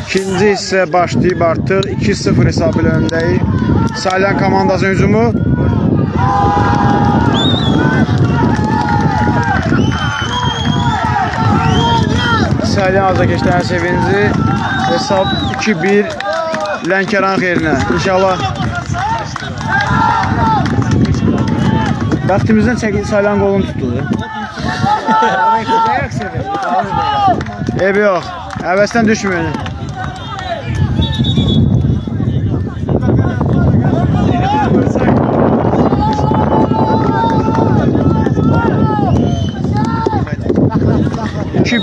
İkinci hissə başlayıb artıq 2-0 hesabı ilə öndəyik. Salyan komandasının hücumu. Salyan azarkeşlərin sevinci. Hesab 2-1 Lənkəran xeyrinə. İnşallah vaxtimizdən çəkin Salyan qolunu tutdu. Ev yox. Həvəsdən düşmür.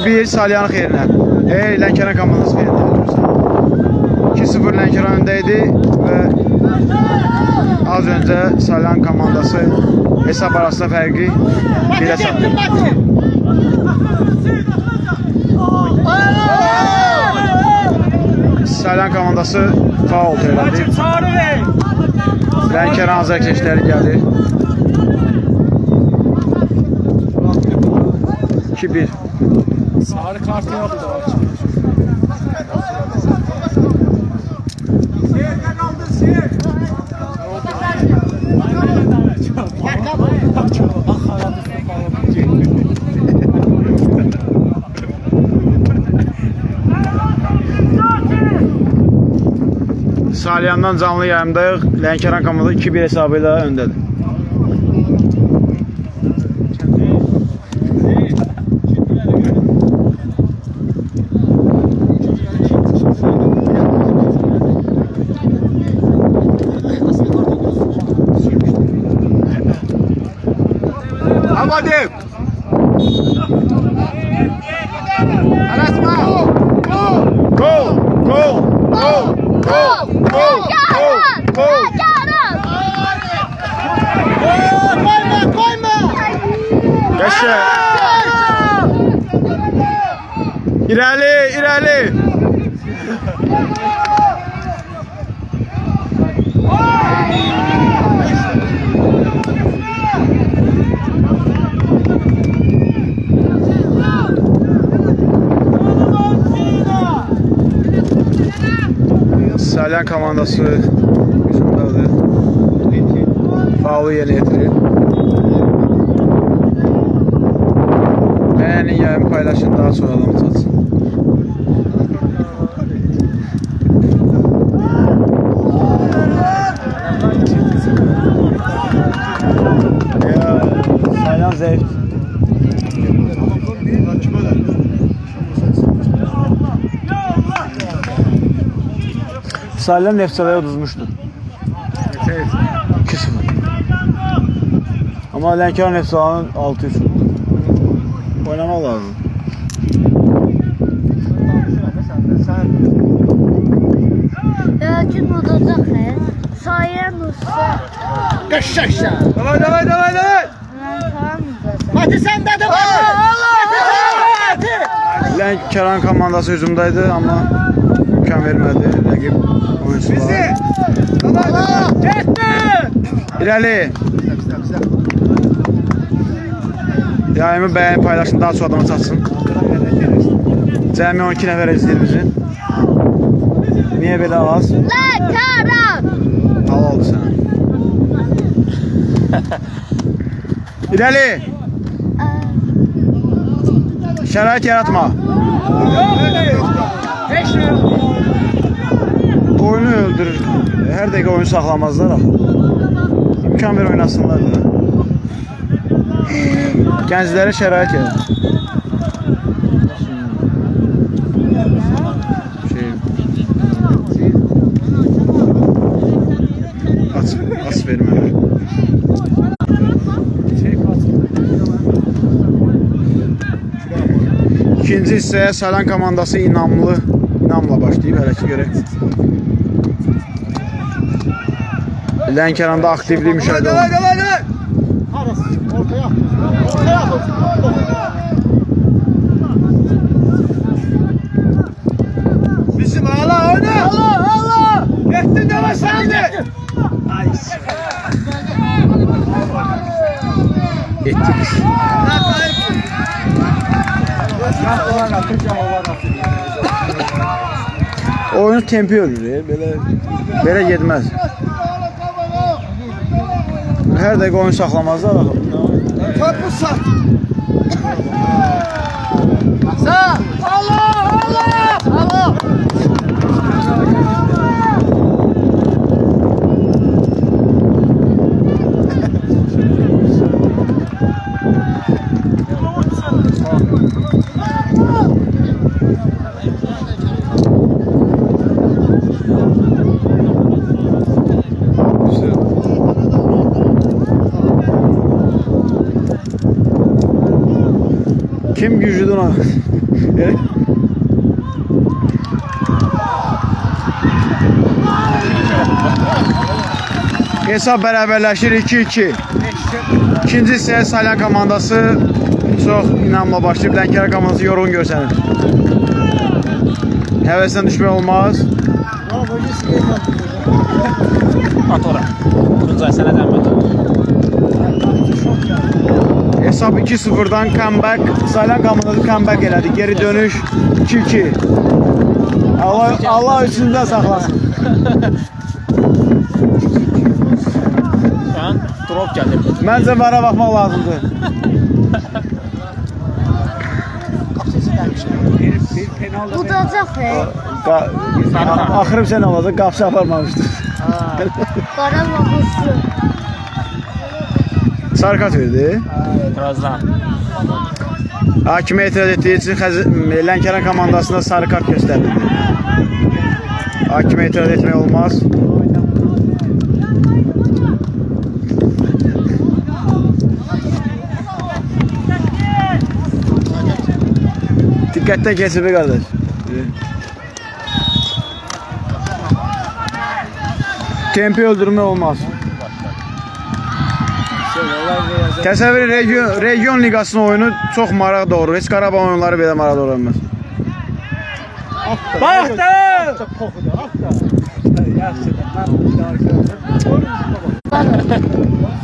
Bir Salyan xeyrinə. Lənkəran komandası xeyrinə. 2-0 Lənkəran öndəydi və az öncə Salyan komandası hesab arasında fərqi 1-ə çatdı. Salyan komandası faul elədi. Lənkəran azarkeşləri gəlir. 2-1. Sarı kartı yaptı. Salyandan canlı yayımdayıq. Lənkəran komandası 2-1 hesabı ilə öndədir. Hadi. Arasma. Gol! Gol! Gol! Gol! Gol! Gol! Koyma. Yaşa! İrəli! Salyan komandası hücumdadır. Faulu yerinə yetirir. Beğenin, yayın, paylaşın, daha sonra adamı çatsın. Salyan zayıf. Salyan Nefsala'ya uduzmuştu. 2-0. Ama Lənkəran Nefsala'nın 600. Oynamaq lazım. Gün udacaq Sayan usta. Qəşşəkşə. Davay. Hadi sen de de. Lənkəran komandası hücumdaydı ama imkan vermədi rəqib oyuncular. İrəli. Yayımı beğenip paylaşın, daha çok adamı çatsın. Cəmi 12 nəfər izləyir bizi. Niye belə az? Lənkəran. Hal oldu sənə. İrəli. Şərait yaratma. Oyunu öldürür. Her dakika oyunu saxlamazlar axı. İmkan ver oynasınlar da. Gənclərə şərait yaratma. As vermə. İkinci hissəyə Salyan komandası inamla başlayıb, hələ ki görək. Lənkəranda aktivlik müşahidə olunur. Ortaya. Bizim Allah oyna. Allah. Gettin de başlandı. Ettik. Oyunu tempi ölür. Belə getməz. Hər dəqiqə oyun saxlamazlar. Topu sat. Sağ. Allah! Allah! Allah! Kim güclüdür ona? Hesab bərabərləşir 2-2. İkinci hissəyə Salyan komandası çox inamla başlayıb. Lənkəran komandası yorğun görsənir. Həvəsdən düşmək olmaz. At ora. Tuncay sənə zəhmət. Hesab 2-0'dan comeback. Salyan komandası comeback elədi. Geri dönüş 2-2. Allah üçündə saxlasın. Sən drop gəldi. Məncə vara baxmaq lazımdır. Udacaq Axırım sən olacaq, qapısı aparmamışdır. Qara vaxısı. Sarkat verdi. Birazdan. Hakimə etiraz etdiyi üçün Lənkəran komandasında sarı kart göstərildi. Hakimə etiraz etmək olmaz. Diqqətdən keçir be qardaş. Tempi öldürmək olmaz. Təsəvvür region liqasının oyunu çox maraq doğurur. Heç Qarabağ oyunları belə maraq doğurmaz. Baxdı!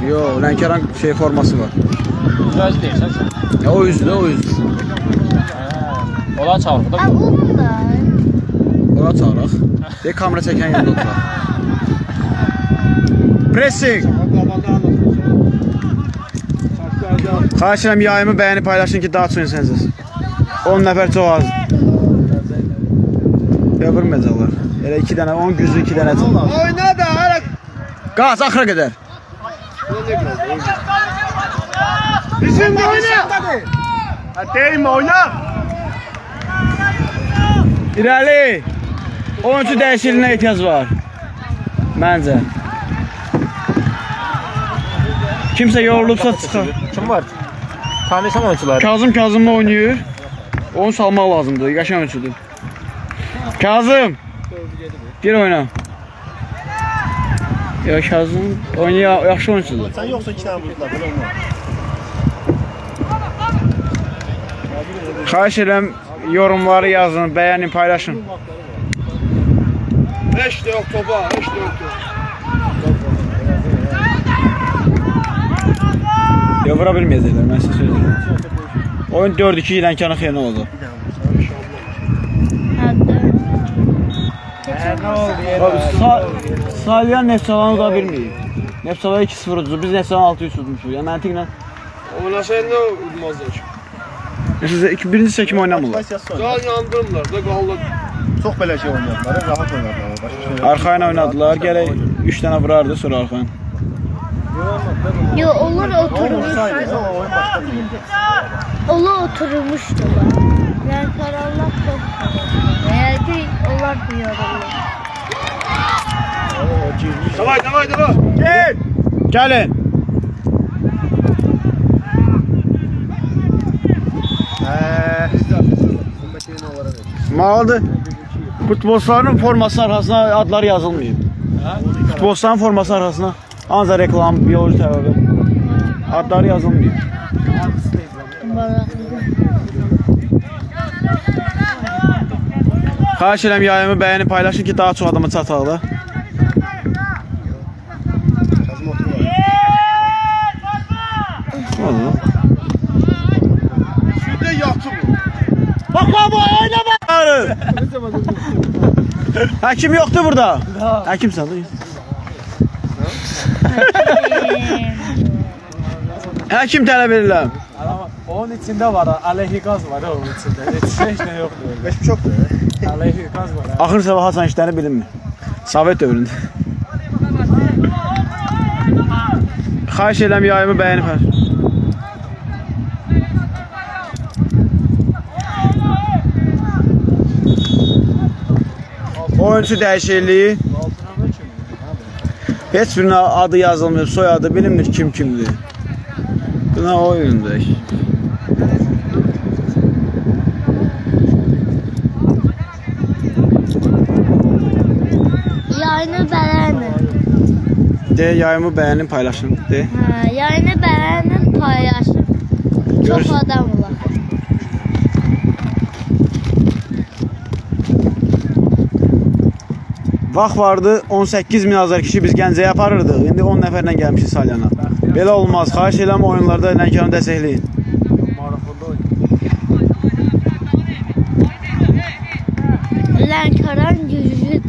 Yo, Lənkəran forması var. Göz deyirsən sən. Ya o yüzdə, o yüzdə. Ola çağır da. Uda. Ora çağıraq. Deyək kamera çəkən yerdə oturaq. Pressing. Xahiş edirəm yayımı bəyənib paylaşın ki daha çox insansınız. 10 nəfər çox azdır. Vurmayacaqlar. Elə 2 dənə, 10 güclü 2 dənə. Oyna da hala. Qaz axıra qədər. Bizim de oyna. Deyim oyna. İrəli. Oyuncu dəyişikliyinə ehtiyac var. Məncə. Kimsə yorulubsa çıxar. Kim var? Tanıyırsan oyuncuları? Kazımla oynayır. Onu salmaq lazımdır. Yaşam oyuncudur. Kazım. Gir oyna. Ya Kazım oynayır, yaxşı oyuncudur. Sen yoksa 2 tane buldular. Böyle olmaz. Xahiş edirəm yorumları yazın, bəyənin, paylaşın. 5 de yok topa. 5 de yok topa. Ya vura bilməyəcəklər, mən sizə söz verirəm. Oyun 4-2 Lənkəran xeyrinə oldu. Salyan Nefçalanı da bilməyib. Nefçalan 2-0 ucuz, biz Nefçalan 6-3 tutmuşuq. Yəni məntiqlə. Oynasaydı ne olmazdı ki? Birinci hissə kimi oynamırlar. Daha yandırırlar da qaldı. Çox belə şey oynadılar, rahat oynadılar. Başqa şey Arxayına oynadılar, gərək 3 dənə vurardı sonra arxayın. Yo, onlar oturmuş. Onlar oturmuşdular. Yani karanlık çok. Eğer ki onlar duyuyorlar. Davay davay davay. Gel! Gəlin! Malıdır. Futbolçuların forması arxasına adları yazılmayıb. Futbolçuların forması arxasına ancaq reklam, biyoloji təbəbi. Adları yazılmayıb. Xahiş edirəm yayımı bəyənib paylaşın ki daha çox adama çataq da. Şurada yatır bu. Bak bu oynama! Həkim yoxdur burada. Həkimsən də. Həkim tələb edirəm. Onun içində var, aleyhi qaz var onun içində. Heç nə yoxdur. Geçmiş yoktu. Aleyhi qaz var. Axır sabah Hasan işləri bilinmir. Sovet dövründə. Xahiş edirəm yayımı bəyənib hər. Oyuncu dəyişikliyi. Heç birinin adı yazılmıyor, soyadı bilinmir kim kimdir. Buna oyundur. Yayını beğenin. De yayımı bəyənin, paylaşın. De. Ha, yayını beğenin, paylaşın. Görüş- Çok adam var. Vaxt vardı 18 min azar kişi biz Gəncəyə aparırdıq. İndi 10 nəfərlə gəlmişik Salyana. Belə olmaz. Xahiş edirəm oyunlarda Lənkəranı dəstəkləyin. Maraqlı oyun. Lənkəran güclüdür.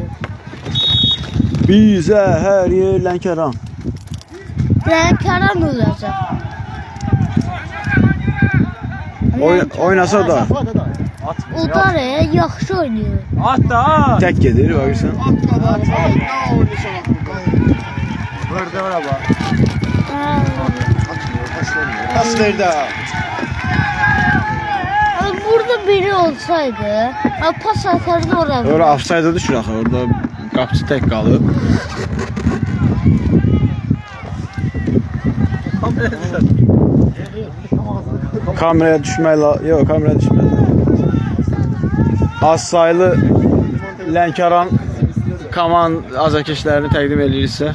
Bizə hər yer Lənkəran. Lənkəran olacaq. Oynasa da Udar yaxşı oynayır. At da at. tək gedir, baxırsan. Burada var bak. Ha. Pas verdi. Burada biri olsaydı, pas atardı oraya. Ora offside düşür axı. Orada qapıçı tək qalıb. Kameraya düşmək yox, kameraya düşmək. Az saylı Lənkəran komand azarkeşlərini təqdim edirsə.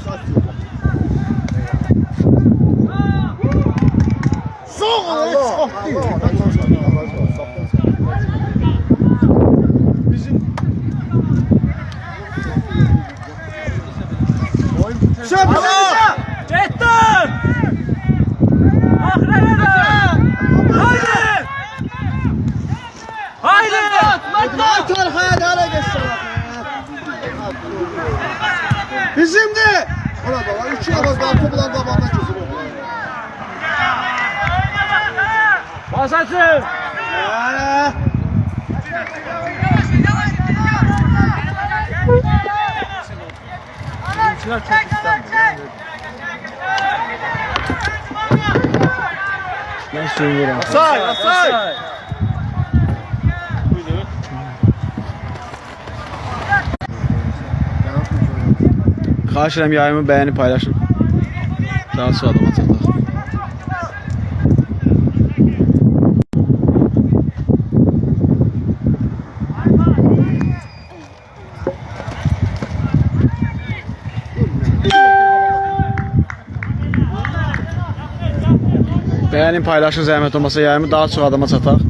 Gettin! Haydi! Bizimdi. Ola baba 3 yıl altı bulan tabandan kesildi. Basatın! Bizimkiler çok İstanbul. Mən sürünürəm. Say, say. Xahiş edirəm yayımı bəyənib paylaşın. Daha çox adama çataq. Bəyənin, paylaşın, zəhmət olmasa yayımı daha çox adama çataq.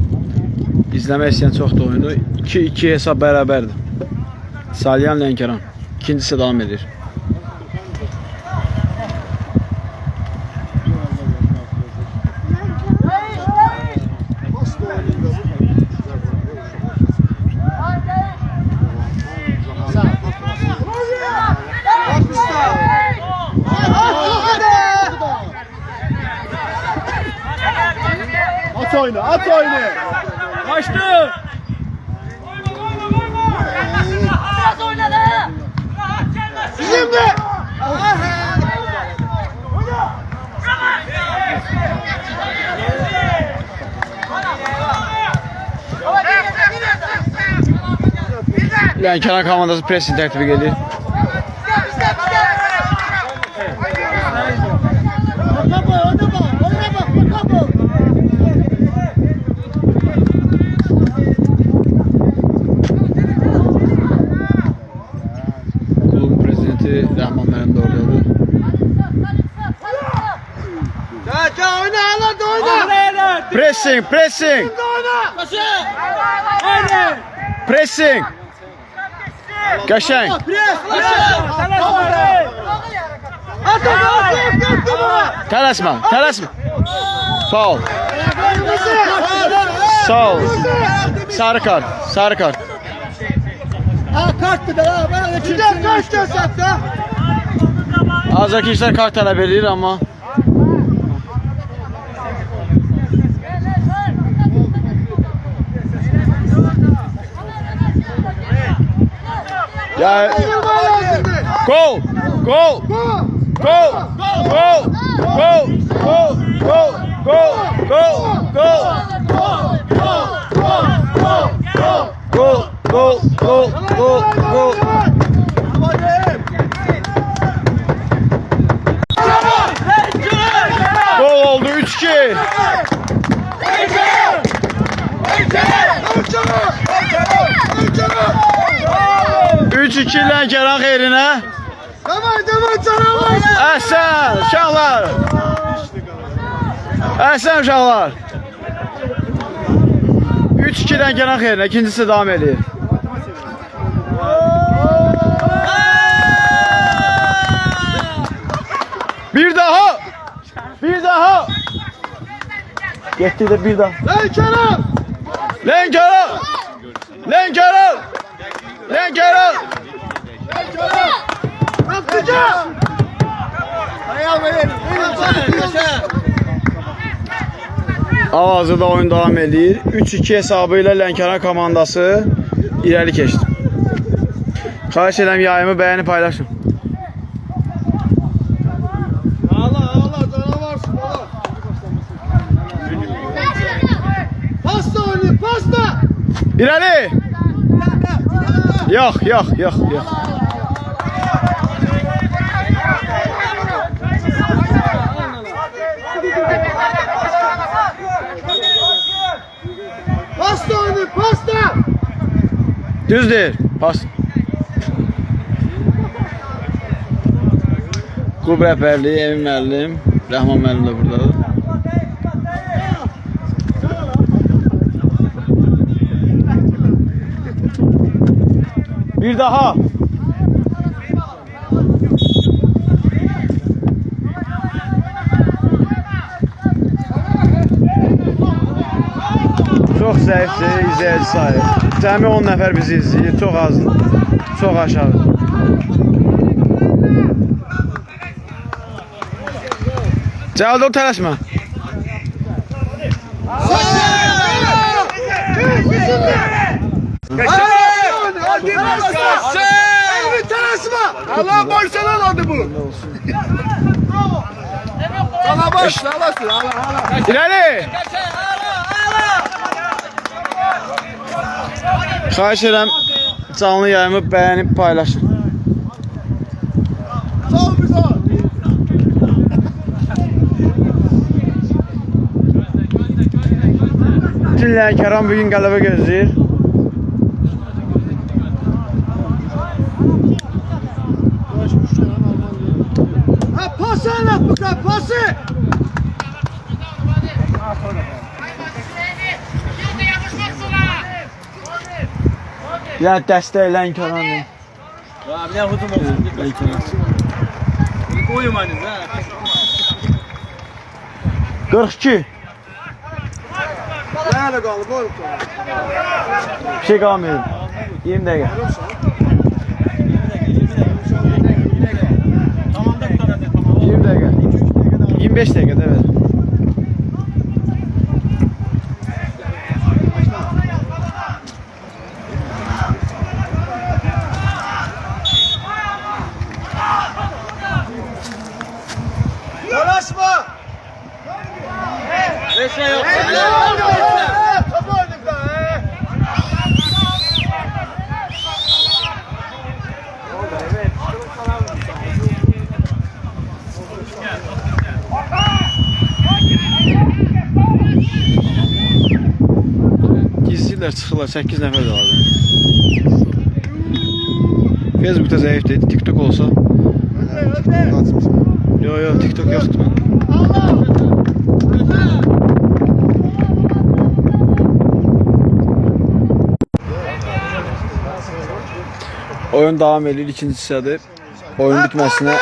İzləmək istəyən çoxdur oyunu. 2-2 hesab bərabərdir. Salyan Lənkəran. İkincisi davam edir. At oyunu, at oyunu. Kaçtı! Bizimdi. Lənkəran komandası pressing tətbiq edir. Klubun prezidenti Rəhman müəllim də oradadır. Oyna lan oyna. Pressing, pressing, Haydi! pressing. Qəşəng. Tələsmə, tələsmə. Faul. Sağ ol. Sarı kart, sarı kart. Ha kartdı da ha. Ben de kimse kaç desek de. Azaki işler kart tələb edir amma. Ya gol! Gol! Gol! Gol! Gol! Gol! Gol! Gol! Gol! Gol! Gol! Gol! Gol! Gol oldu 3-2. 3-2 Lənkəran xeyrinə. Tamam canavar. Əhsən uşaqlar. Əhsən uşaqlar. 3-2 Lənkəran xeyrinə. İkincisi davam edir. Bir daha. Bir daha. Getdi də bir daha. Lənkəran. Lənkəran. Lənkəran. Lənkəran. Atlayacağız. Ayağım verin. Hal-hazırda oyun davam edir. 3-2 hesabı ilə Lənkəran komandası irəli keçdi. Xahiş edirəm yayımı bəyənib paylaşın. Allah canavarsın Allah. Pasta oynayın pasta. İrəli. Yox. Pasta oynayın pasta. Düzdür. Pas. Klub rəhbərliyi, Emin müəllim, Rəhman müəllim də buradadır. Bir daha. Çox zəifdir izləyici sayı. Cəmi 10 nəfər bizi izləyir. Çox azdır. Çox aşağı. Cəlil ol, tələşmə. Allah başlanan adı bu. Sana başla Allah. İrəli. Xahiş edirəm canlı yayımı bəyənib paylaşın. Sağ ol bize. Bütün Lənkəran bugün qələbə gözləyir. Ha pası anlat bu kadar pası. Ya dəstək Lənkərandır. Bir de hücum olsun. Uyumanız ha. 42. Nerede kaldı bu? Bir şey qalmıyor. 20 dəqiqə. Tamam da bu kadar. 20 dəqiqə. 25 dəqiqə evet. Dolaşma. Beşe yok. Top oynadık da. Gizlilər çıxırlar, 8 nəfər də vardı. Facebook'da zəifdir, TikTok olsa. Yo, TikTok yoxdur məndə. Oyun davam edir, ikinci hissədir. Oyun bitməsinə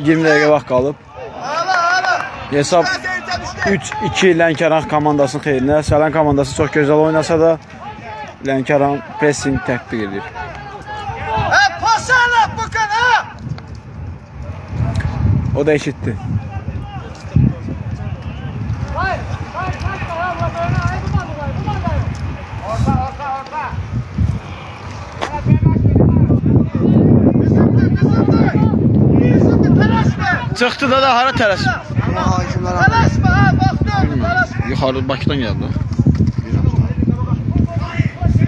20 dəqiqə vaxt qalıb. Hesab 3-2 Lənkəran komandasının xeyrinə. Sələn komandası çox gözəl oynasa da Lənkəran pressing tətbiq edir. Basana bakın ha. O da eşitti. Bizimdi telaşma. Çıxdı da hara tələs? Telaşma ha bak ne oldu telaşma. Yuxarı Bakıdan gəldi.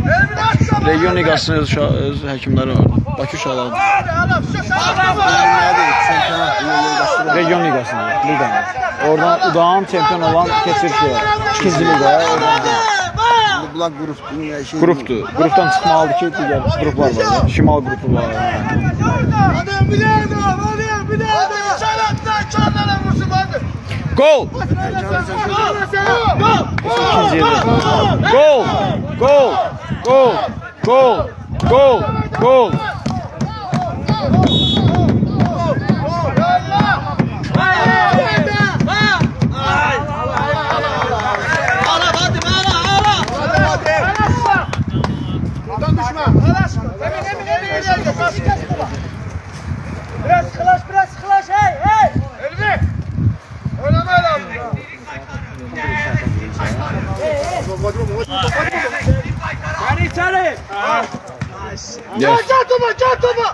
Elini açsana. Region liqasının öz həkimləri var. Bakı uşaqları. Hadi adam şu şarkı var. Region liqasında, liqanın. Oradan Udağan çempion olan keçir ki, ikinci liqaya. Bunlar gruptur. Qrupdur. Qrupdan çıxmalıdır ki, digər qruplar var. Şimal qrupu var. Hadi bir daha hadi bir daha. Hadi çalattan çanlara vursun hadi. Gol! İkinci yerdə. Gol! Gol! Gol! Gol! Gol! Gol! Biraz kılaş hey. Elmi. Oynamaya lazım. Hadi içeri. Yes. Can topa.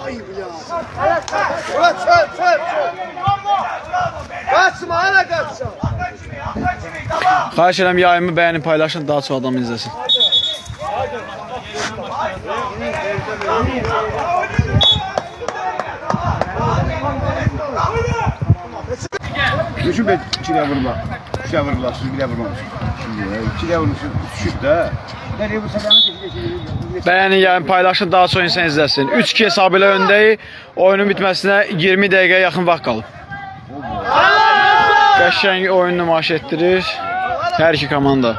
Ayıp ya. Evet çöp. Kaçma hala kaçma. Xahiş edirəm yayımı bəyənin, paylaşın, daha çox adam izləsin. Düşüp de içine vurma. İçine vurma. Siz bile vurmamış. Şimdi içine vurmuşsun. Düşüp de. Nereye bu seferin geçti. Bəyənin yayımı paylaşın, daha çox insan izləsin. 3-2 hesabı ilə öndəyik. Oyunun bitməsinə 20 dəqiqəyə yaxın vaxt qalıb. Qəşəng oyun nümayiş etdirir hər iki komanda.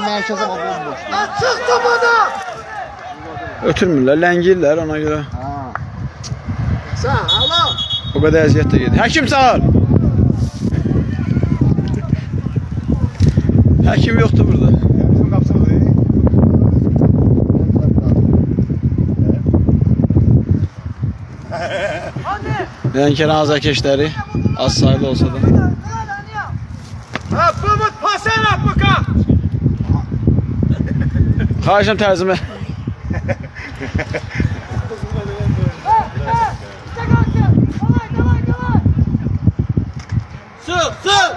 Merkeze bak bomboş. Çık topana. Ötürmürlər, ləngirlər ona görə. Sağ ol. O qədər əziyyət də gedir. Həkim çağır! Həkim yoxdur burada. Bizim kapsamı değil. Lənkəran azərkeşləri az sayılı olsa da. Ha Pamut pasana bakalım. Xahişəm tərcümə.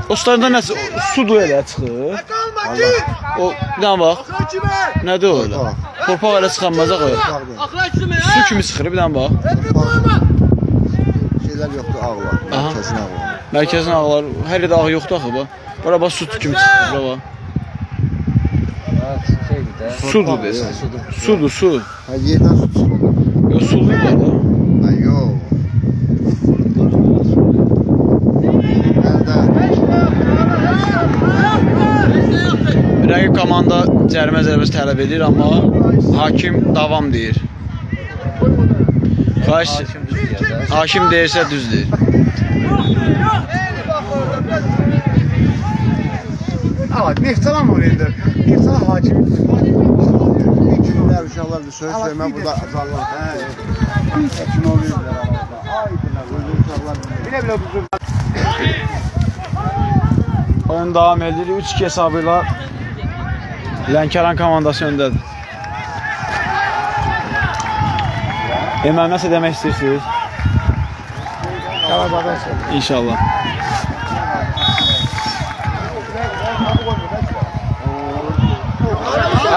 Ustalarında nəsə su duelə çıxır. Kalma git. O nə bax? Kaçma. Nədir o elə? Torpaq elə çıxanmazaq o. Su kimi sıxır bir dənə bax. Şeyler yoktu ağlar. Aha. Kesin ağlar. Mərkəzin ağlar, hər yerdə ağ yoxdur axı bax. Bura bax su kimi çıxır bura bax. Sudur desən. Sudur, su. Ha yerden su çıkmadı. Yox, sulu var da. Ha yok. Nerede? Rəqib komanda cərimə zərbəsi tələb edir, amma hakim davam deyir. Hakim deyirsə düz deyir. Ama Neftalan mı oraya da? Neftalan hakimi. Günler uşaklar bir söz söyleme burada azarlar. Kim oluyor? Bile bile huzur. Oyun davam edir. 3-2 hesabıyla Lənkəran komandası öndədir. Mən nəsə demək istəyirsiniz? İnşallah.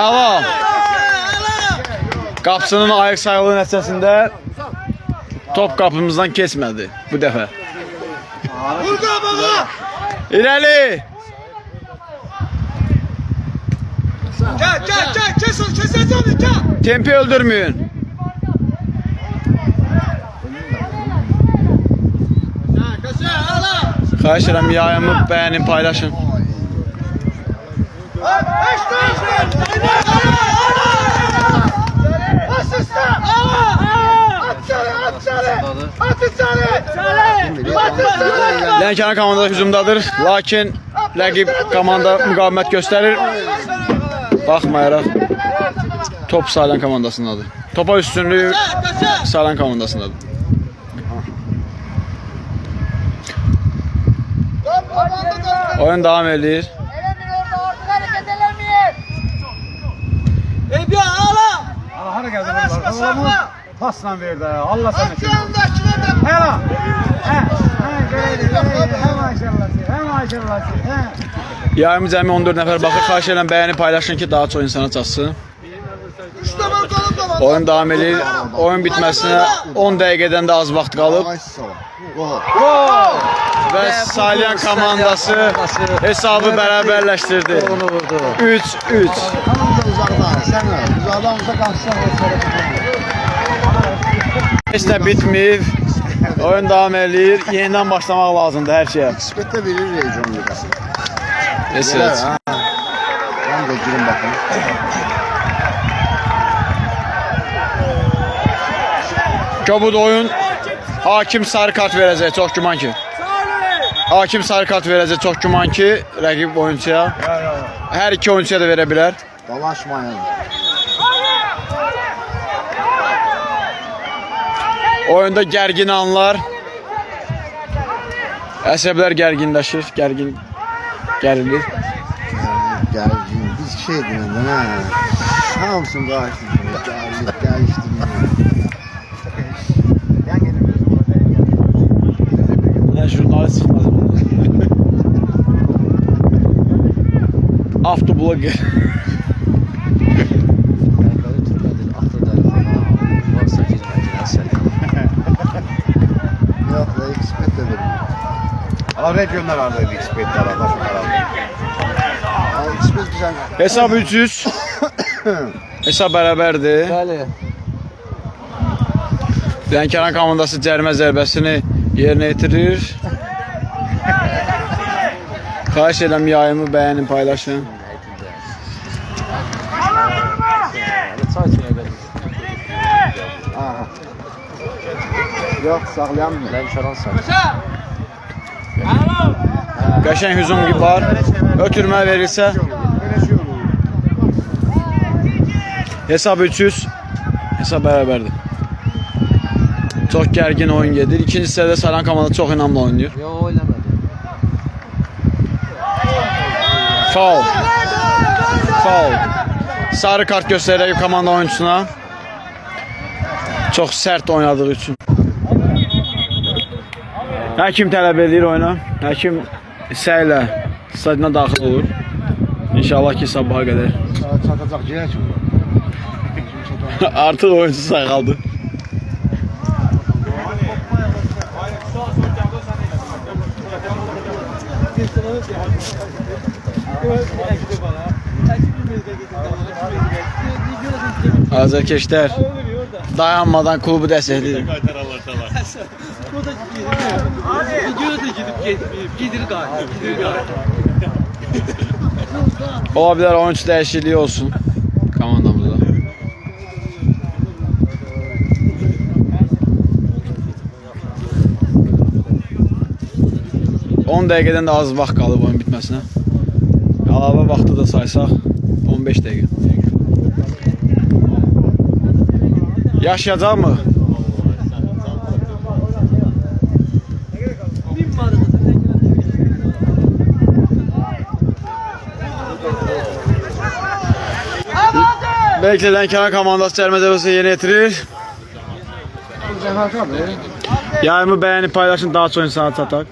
Alo. Qapısının ayıq sayılı nəticəsində top qapımızdan keçmədi bu dəfə. Burada baba. İrəli. Gel keseceğim gel. Tempi öldürməyin. Xahiş edirəm yayımı bəyənin, paylaşın. Lənkəran komanda hücumdadır, lakin rəqib komanda müqavimət göstərir. Baxmayaraq Top Salyan komandasındadır. Topa üstünlüğü Salyan komandasındadır. Oyun devam edir. Ey bir ala. Allah hara geldi. Yanaşma sakla. Pasla verdi. Allah sana şükür. Yanındakiler de. Hela. Hem maşallah. Yarım cəmi 14 nəfər baxır. Xahiş edirəm bəyəni paylaşın ki, daha çox insana çatsın. Üstəmə qalıb da var. Oyun devam edir. Oyun bitməsinə 10 dəqiqədən də az vaxt qalıb. Gol. Və Salyan komandası hesabı bərabərləşdirdi. 3-3. Tamam da uzaqdan. Sən uzaqdan qalxsan Heç də bitməyib. Oyun devam edir. Yenidən başlamaq lazımdır hər şeyə. Ekspetdə verir region liqası. Heç. Ben de girin bakın. Kobud oyun. Hakim sarı kart verəcək, çox güman ki. Hakim sarı kart verəcək, çox güman ki, rəqib oyunçuya. Hər iki oyunçuya da verə bilər. Dalaşmayın. Oyunda gərgin anlar. Əsəblər gərginləşir, gərilir. Geldim. Biz şey dedim ha. Hamsın gayet. Geldim. Nə jurnalist çıxmaz. Avtoblog. Yok da ekspet de verin. Allah regionlar vardı ekspetler Allah. Ekspet güzel. Hesab 300. Hesab bərabərdir. Bəli. Lənkəran komandası cərimə zərbəsini yerinə yetirir. Xahiş edirəm yayımı bəyənin, paylaşın. Aha. Yok sağlayanmıyor. Ben şaran Qəşəng hücum var. Ötürmə verirsə hesab 300. Hesab bərabərdir. Çox gərgin oyun gedir. İkinci hissədə Salyan komandası çox inamlı oynayır. Yox, eləmədi. Foul. Foul. Sarı kart göstərək komanda oyunçusuna. Çox sərt oynadığı üçün. Həkim tələb edir oyuna. Həkim hissəylə stadiona daxil olur. İnşallah ki sabaha qədər. Çatacak ciğer çünkü. Artıq oyuncu sayğaldı. Azərkeşlər dayanmadan klubu dəstəkləyir. Ola bilər oyuncu dəyişikliyi olsun komandamızda. On dəqiqədən də az vaxt qalıb oyun bitməsinə. Əlavə vaxtı da saysaq 15 dəqiqə. Yaşayacaq mı? Belki Lənkəran komandası cərimə zərbəsini yerinə yetirir. Yayımı bəyənib paylaşın, daha çox insana çataq.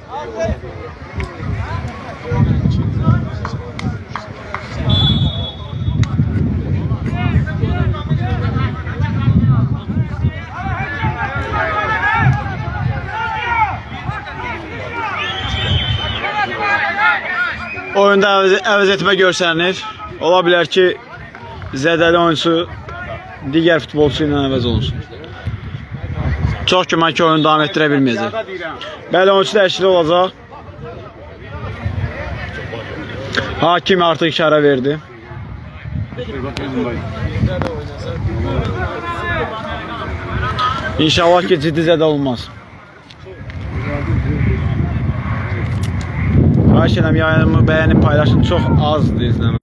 Oyunda əvəz etmə görsənir. Ola bilər ki, zədəli oyuncu digər futbolçu ilə əvəz olunsun. Çox güman ki, oyunu davam etdirə bilməyəcək. Bəli, oyuncu dəyişikliyi olacaq. Hakim artıq işarə verdi. İnşallah ki, ciddi zədə olmaz. Xahiş edirəm yayınımı bəyənib paylaşın, çox azdır izləmə.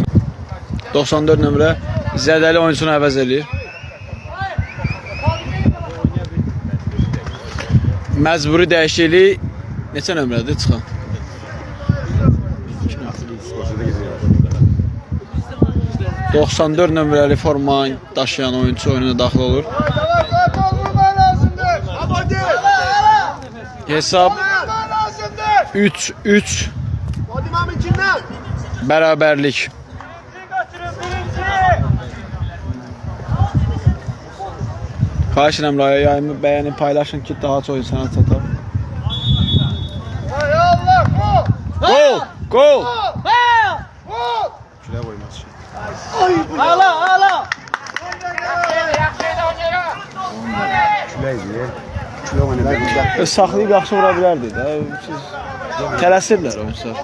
94 nömrə Zədəli oyuncusunu əvəz eləyir. Məcburi dəyişiklik neçə nömrədir çıxan? 94 nömrəli forma daşıyan oyuncu oyununa daxil olur. Hesab 3-3 bərabərlik. Xahiş edirəm yayımı bəyənib paylaşın ki daha çox insana çatar. Gol! Gol! Külə qoymaz. Külə idi. Külə oynayır. Saxlayıb yaxşı vura bilərdi də. Tələsirlər oyuncular.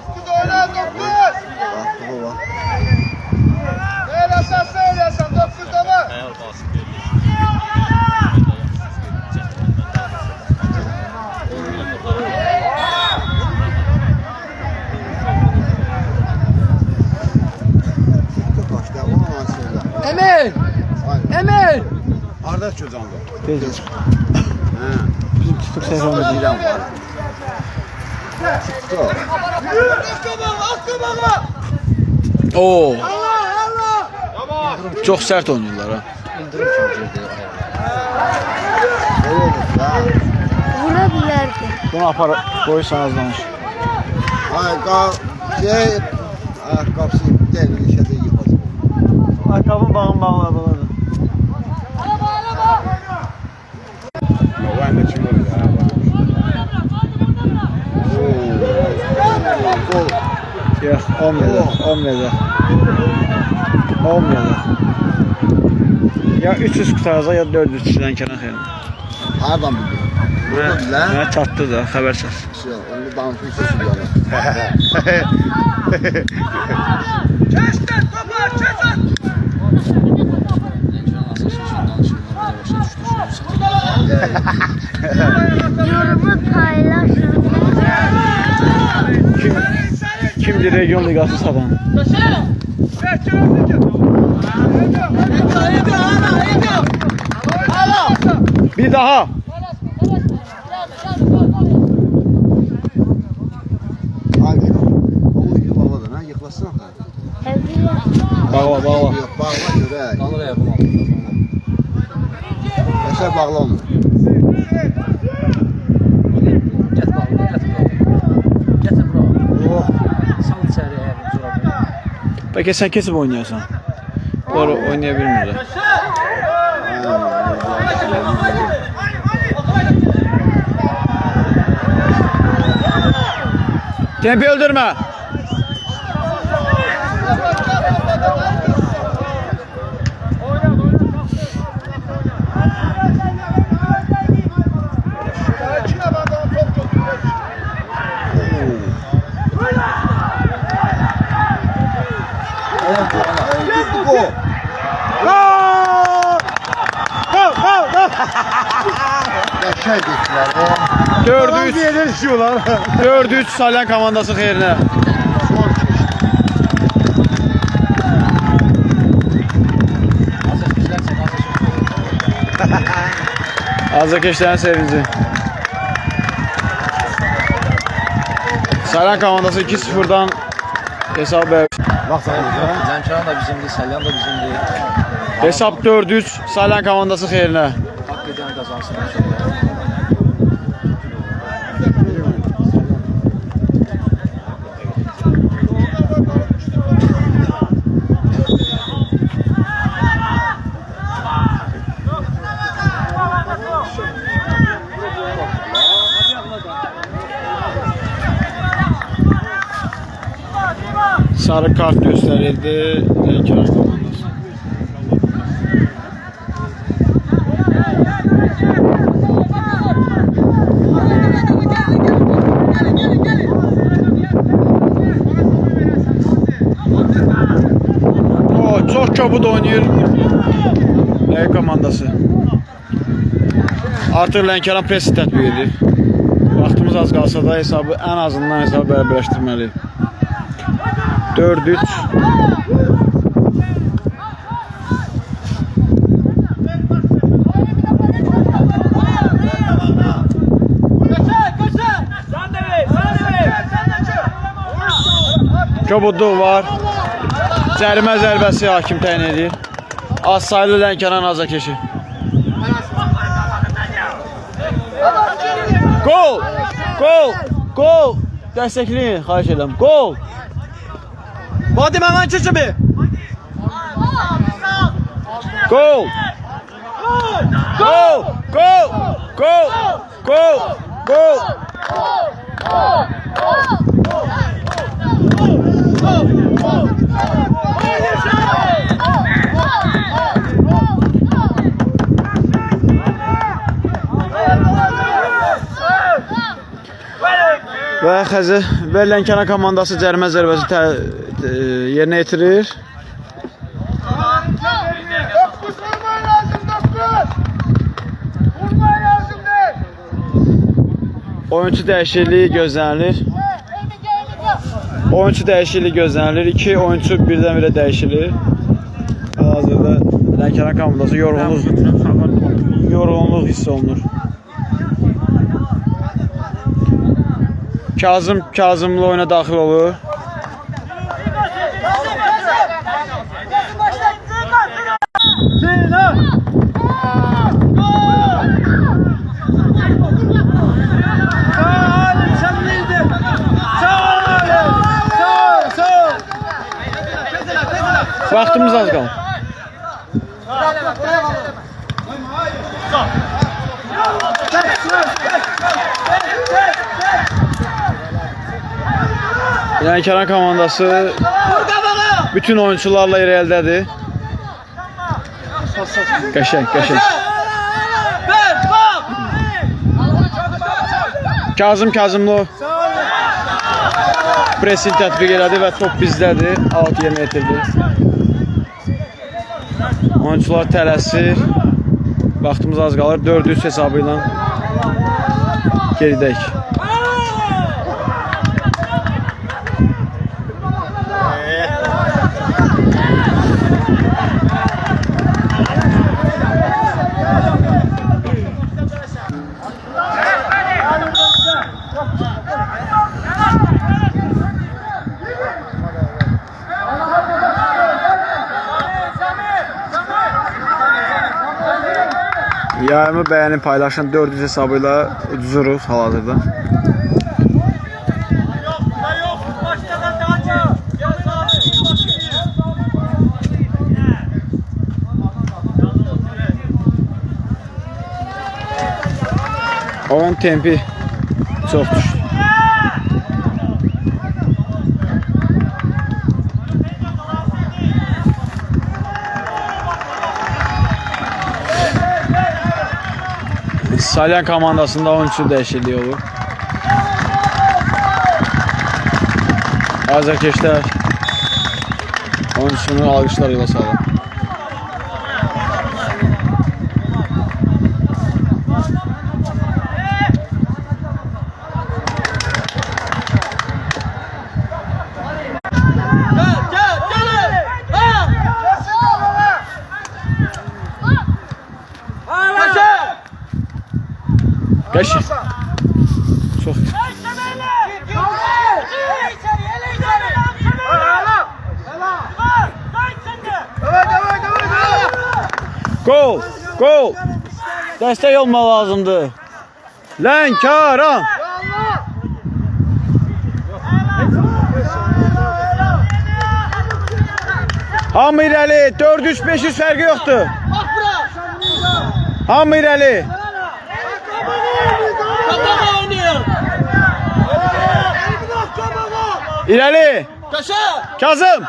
Emel! Emel! Arda çocuğandı. Tez çıx. Bizim tutuq səhvəmə deyirəm. Oo. Çox sərt oynayırlar ha. Vura bilərdi. Bunu apar qoyursan az danış. Ay ayakkabısı deli işədə yıxacaq. Ayakkabın bağın bağladılar. Ben de kim olur ya? Gol. Yox, olmayacaq. Ya 300 qutaracaq ya 400 kişidən kənar xeyir. Hardan bildin? Burada bilər. Mənə çatdı da, xəbər çat. Onu danışmışsın yani. Yorumu paylaşın. Kimdir region liqası sadan? Bir daha. Ay şu. O uyku bağladı ha. Yıklasın ha. Bağla. Yok bağla görək. Alır yapamam. Yaşar bağla onu. Getir bro. Oh. Sal içeri eğer zorabilir. Peki sen kesip oynuyorsan? Doğru oynayabilirler. Tempi öldürme. Yaşar getdilər. 4-3 Salyan komandası xeyrinə. Azərkeşlərin sevinci. Salyan komandası 2-0'dan hesab ver. Lənkəran da bizimdir, Salyan da bizimdir. Hesab 4-3 Salyan komandası xeyrinə. Haqq edən qazansın inşallah. Sarı kart gösterildi. Lənkəran komandası. Çok çabuk oynuyor Lənkəran komandası. Artıq Lənkəran presi tətbiq edir. Vaxtımız az qalsa da hesabı ən azından hesabı bərabərləşdirməli. 4-3 Kobudluq var. Cərimə zərbəsi hakim təyin edir. Az saylı Lənkəran azarkeşi. Gol! Gol! Gol! Dəstəkləyin, xahiş edirəm. Gol! Vadim Əman Keçəbi. Gol! Gol! Gol! Gol! Gol! Gol! Və Lənkəran komandası cərimə zərbəsi yerinə yetirir. Oyuncu dəyişikliyi gözlənilir. Oyuncu dəyişikliyi gözlənilir. 2 oyuncu birdən-birə dəyişilir. Hal-hazırda Lənkəran komandası yorğunluq hiss olunur. Kazımlı oyuna daxil olur. Vaxtımız az qalır. Lənkəran komandası bütün oyuncularla irəlidədir. Qəşəng. Kazımlı pressing tətbiq elədi və top bizdədir. Out yerinə yetirdi. Oyuncular tələsir. Vaxtımız az qalır. 4-3 hesabı ilə geridəyik. Yayımı bəyənib paylaşın 400 hesabıyla uduzuruq hal-hazırda. Oyun tempi çox düşdü. Salyan komandasında oyuncu dəyişikliyi olur. Azərkeşlər oyuncusunu alqışlarıyla sağlar. Qəşəng. Çox. Gol! Gol! Dəstək olmaq lazımdır. Lənkəran! Hamı irəli, 400-500 fərqi yoxdur. Hamı irəli. İrəli. Kazım.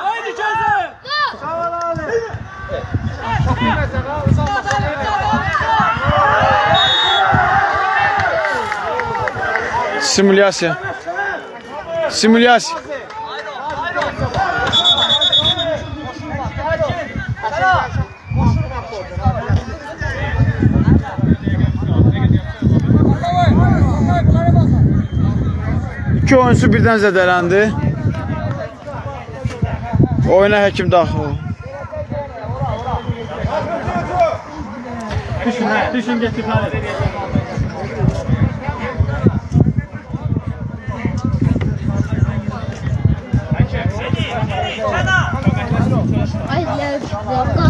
Simülyasiya. Simülyasiya. İki oyuncu birdən zədələndi. Oyuna həkim daxil oldu. Düşün getir. Ay, lövdə.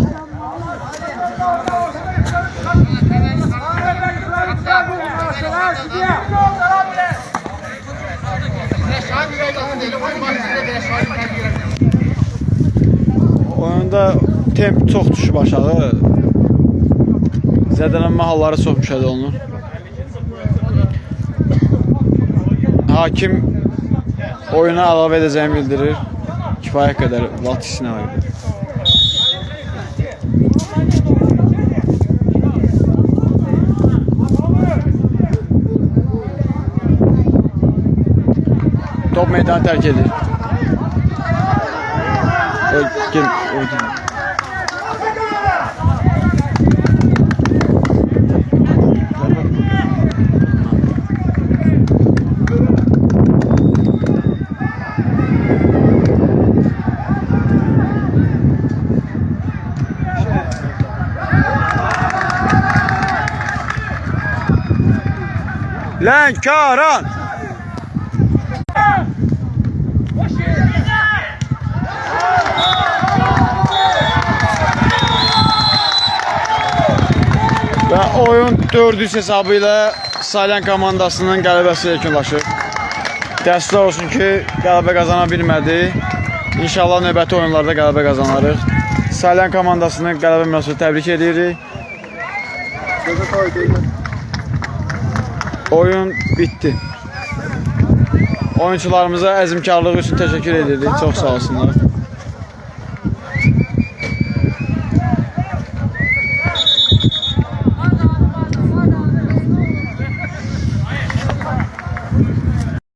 Oyunda temp çox düşüb aşağı. Zədələnmə halları çox müşahidə olunur. Hakim oyuna əlavə edəcəyini bildirir. Kifayət qədər vaxt işinə var. Top meydanı tərk edir. Lənkəran! Və oyun 400 hesabı ilə Salyan komandasının qələbəsi yekunlaşır. Təəssüflər olsun ki, qələbə qazana bilmədi. İnşallah növbəti oyunlarda qələbə qazanarıq. Salyan komandasını qələbə münasibətilə təbrik edirik. Oyun bitdi. Oyuncularımıza əzmkarlığı üçün təşəkkür edirik. Çox sağ olsunlar.